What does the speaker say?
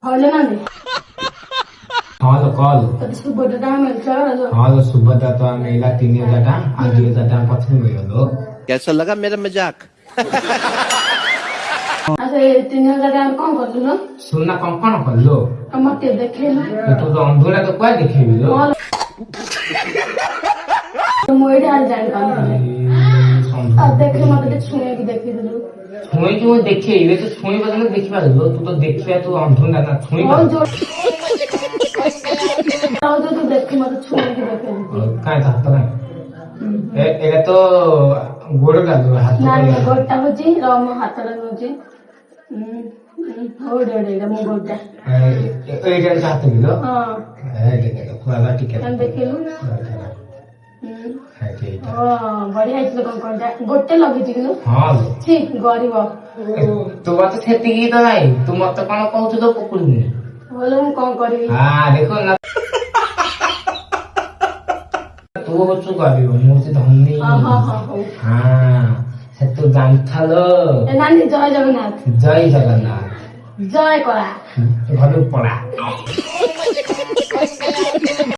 হলে না রে হল কল সুভদ্রা মিলছে হল সুভদ্রা তো মেলা 3000 টাকা আর 2000 টাকা প্রথমে মিলল कैसा लगा मेरा मजाक আচ্ছা 3000 টাকা কম করছিল सुनना कम कौन करलो আমাকে দেখেলো तो अंधोरा तो कोई देखेबिलो मोइडे हाल जान काम अब देखे मत छुए की देखी दिलु छुई की वो देखे ये तो छुई बदले देखि पालो तू तो देखिया तू अंधोरा ना छुई और जो तू देखे मत छुए की देखे काय थात ना एगा तो गोड़ लागो हाथ ना गोटा होची राम हातला होची ओडे ओडे मो गोटा एगा हाथ गिलो हां ए देखो पूरा टिके हम देखिलु है ठीक बढ़िया है कौन गोटे लगी किलो हां छी गरीब तू बात खेती की तो नहीं तू मत कोन कहू तो पकुड़ी बोलो हम कौन करी हां देखो ना तू बच्चू गरीब मोर से धनी हां हां हां हां से तू जानथलो ए नानी जय जगन्नाथ जय जगन्नाथ जय करा घरु पड़ा